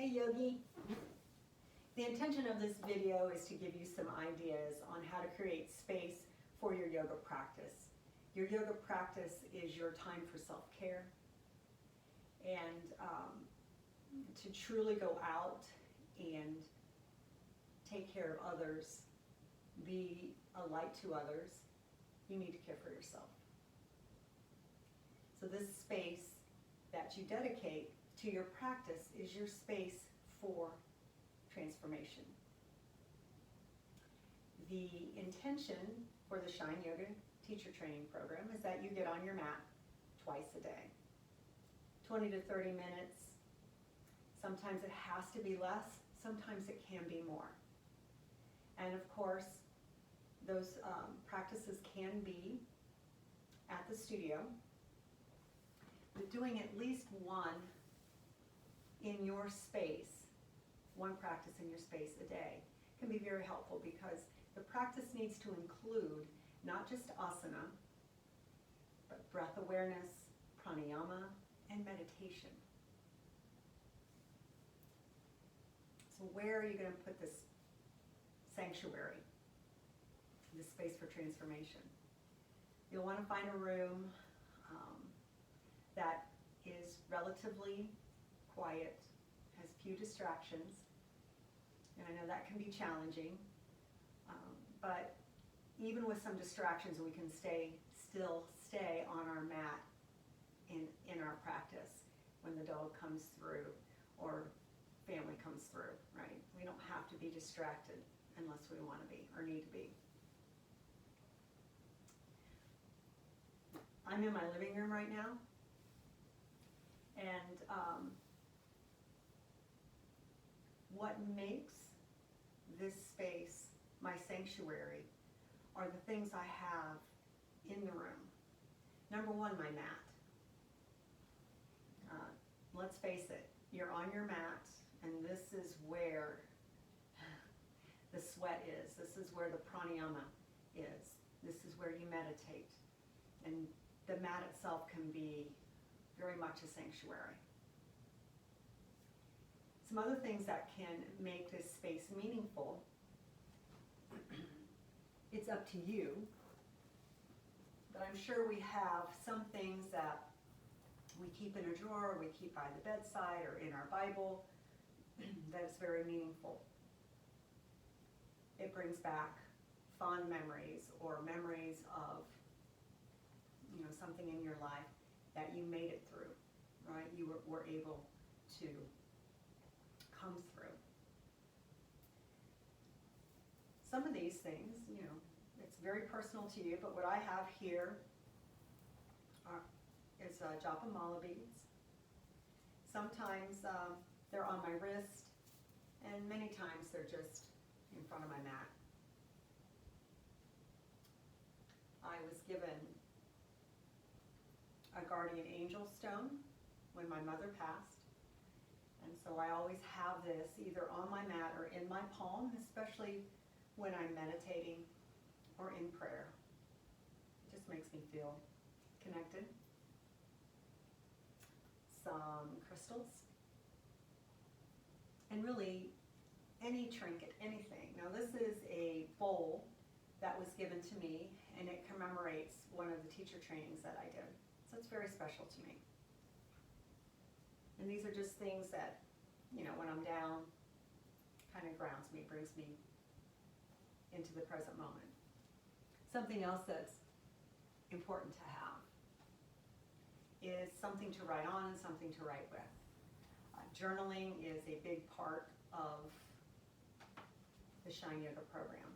Hey Yogi. The intention of this video is to give you some ideas on how to create space for your yoga practice. Your yoga practice is your time for self-care and to truly go out and take care of others, be a light to others, you need to care for yourself. So this space that you dedicate to your practice is your space for transformation. The intention for the Shine Yoga teacher training program is that you get on your mat twice a day, 20 to 30 minutes. Sometimes it has to be less, sometimes it can be more. And of course, those practices can be at the studio, but doing at least one in your space, one practice in your space a day can be very helpful because the practice needs to include not just asana, but breath awareness, pranayama, and meditation. So where are you going to put this sanctuary, this space for transformation? You'll want to find a room that is relatively quiet, has few distractions, and I know that can be challenging, but even with some distractions, we can still stay on our mat in our practice when the dog comes through or family comes through, right? We don't have to be distracted unless we want to be or need to be. I'm in my living room right now, and what makes this space my sanctuary are the things I have in the room. Number one, my mat. Let's face it, you're on your mat, and this is where the sweat is. This is where the pranayama is. This is where you meditate. And the mat itself can be very much a sanctuary. Some other things that can make this space meaningful, it's up to you, but I'm sure we have some things that we keep in a drawer, we keep by the bedside or in our Bible that is very meaningful. It brings back fond memories or memories of something in your life that you made it through, right? You were able to come through. Some of these things, it's very personal to you, but what I have here is japa mala beads. Sometimes they're on my wrist, and many times they're just in front of my mat. I was given a guardian angel stone when my mother passed, and so I always have this either on my mat or in my palm, especially when I'm meditating or in prayer. It just makes me feel connected. Some crystals, and really any trinket, anything. Now this is a bowl that was given to me, and it commemorates one of the teacher trainings that I did. So it's very special to me. And these are just things that, when I'm down, kind of grounds me, brings me into the present moment. Something else that's important to have is something to write on and something to write with. Journaling is a big part of the Shine Yoga program.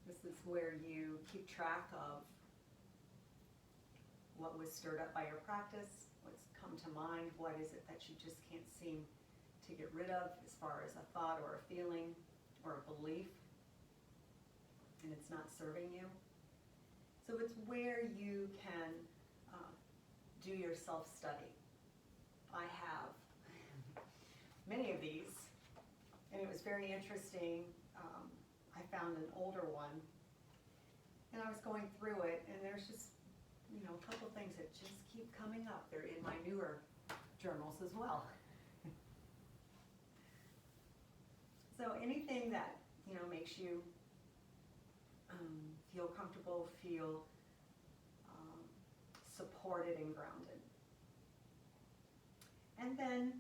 This is where you keep track of what was stirred up by your practice, what's come to mind, what is it that you just can't seem to get rid of as far as a thought or a feeling or a belief, and it's not serving you. So it's where you can do your self-study. I have many of these, and it was very interesting. I found an older one, and I was going through it, and there's just a couple of things that just keep coming up. They're in my newer journals as well. So anything that, makes you feel comfortable, feel supported and grounded. And then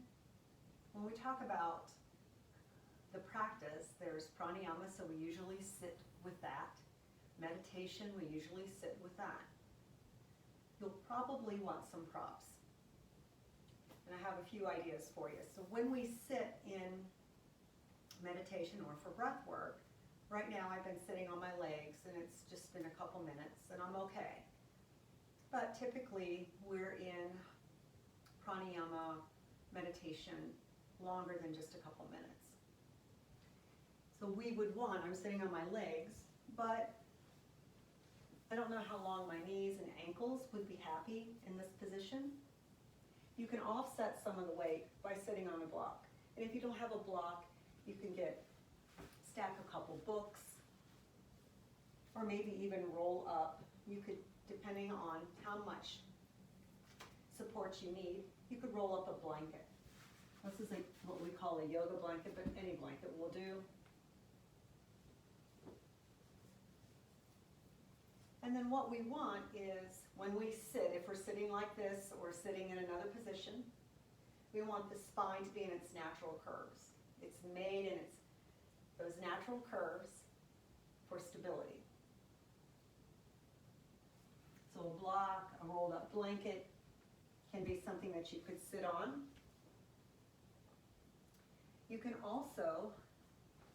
when we talk about the practice, there's pranayama, so we usually sit with that. Meditation, we usually sit with that. You'll probably want some props. And I have a few ideas for you. So when we sit in meditation or for breath work, right now I've been sitting on my legs and it's just been a couple minutes and I'm okay. But typically we're in pranayama meditation longer than just a couple minutes. So we would want, I'm sitting on my legs, but I don't know how long my knees and ankles would be happy in this position. You can offset some of the weight by sitting on a block. And if you don't have a block, you can stack a couple books, or maybe even roll up. You could, depending on how much support you need, you could roll up a blanket. This is what we call a yoga blanket, but any blanket will do. And then what we want is, when we sit, if we're sitting like this or sitting in another position, we want the spine to be in its natural curves. It's made in those natural curves for stability. So a block, a rolled up blanket can be something that you could sit on. You can also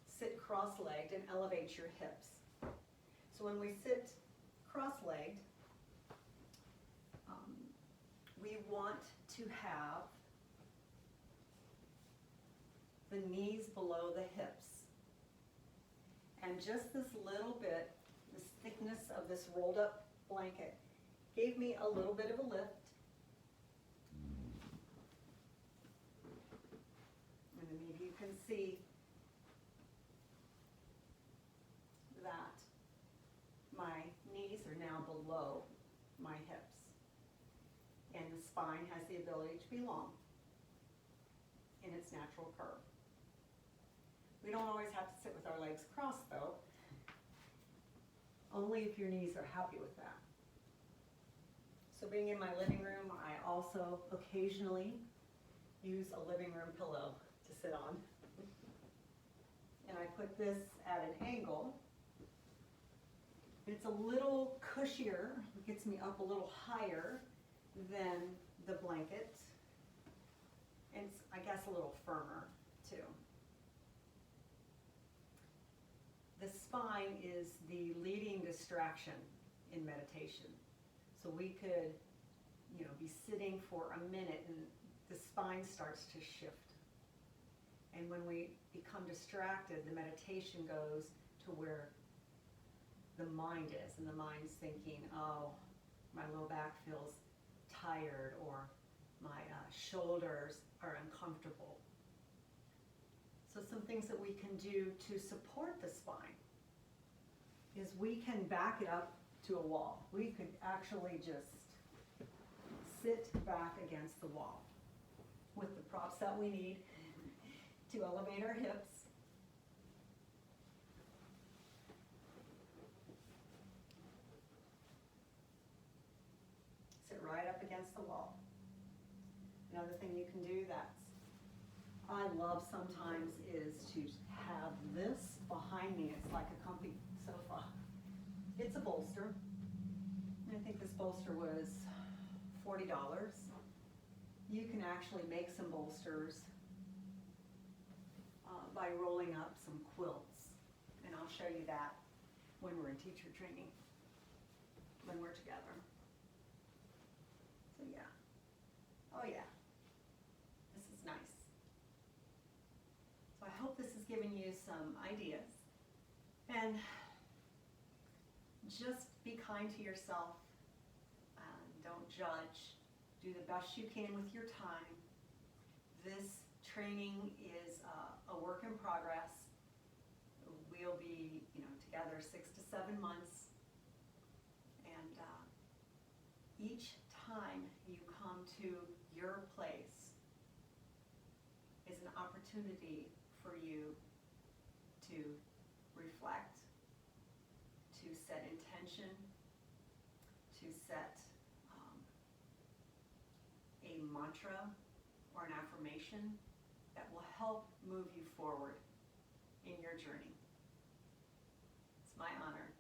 sit cross-legged and elevate your hips. So when we sit cross-legged, we want to have the knees below the hips. And just this little bit, this thickness of this rolled up blanket, gave me a little bit of a lift. And then maybe you can see that my knees are now below my hips. And the spine has the ability to be long in its natural curve. We don't always have to sit with our legs crossed though, only if your knees are happy with that. So being in my living room, I also occasionally use a living room pillow to sit on. And I put this at an angle. It's a little cushier, it gets me up a little higher than the blanket. And it's, I guess, a little firmer too. The spine is the leading distraction in meditation. So we could, be sitting for a minute and the spine starts to shift. And when we become distracted, the meditation goes to where the mind is, and the mind's thinking, oh, my low back feels tired, or my shoulders are uncomfortable. So some things that we can do to support the spine is we can back it up to a wall. We could actually just sit back against the wall with the props that we need to elevate our hips. Sit right up against the wall. Another thing you can do I love sometimes is to have this behind me. It's like a comfy sofa. It's a bolster. I think this bolster was $40. You can actually make some bolsters by rolling up some quilts. And I'll show you that when we're in teacher training, when we're together. So yeah. Oh yeah. This is nice. So I hope this has given you some ideas. And just be kind to yourself. Don't judge. Do the best you can with your time. This training is a work in progress. We'll be, together 6 to 7 months. And each time you come to your place is an opportunity for you to reflect, to set intention, to set a mantra or an affirmation that will help move you forward in your journey. It's my honor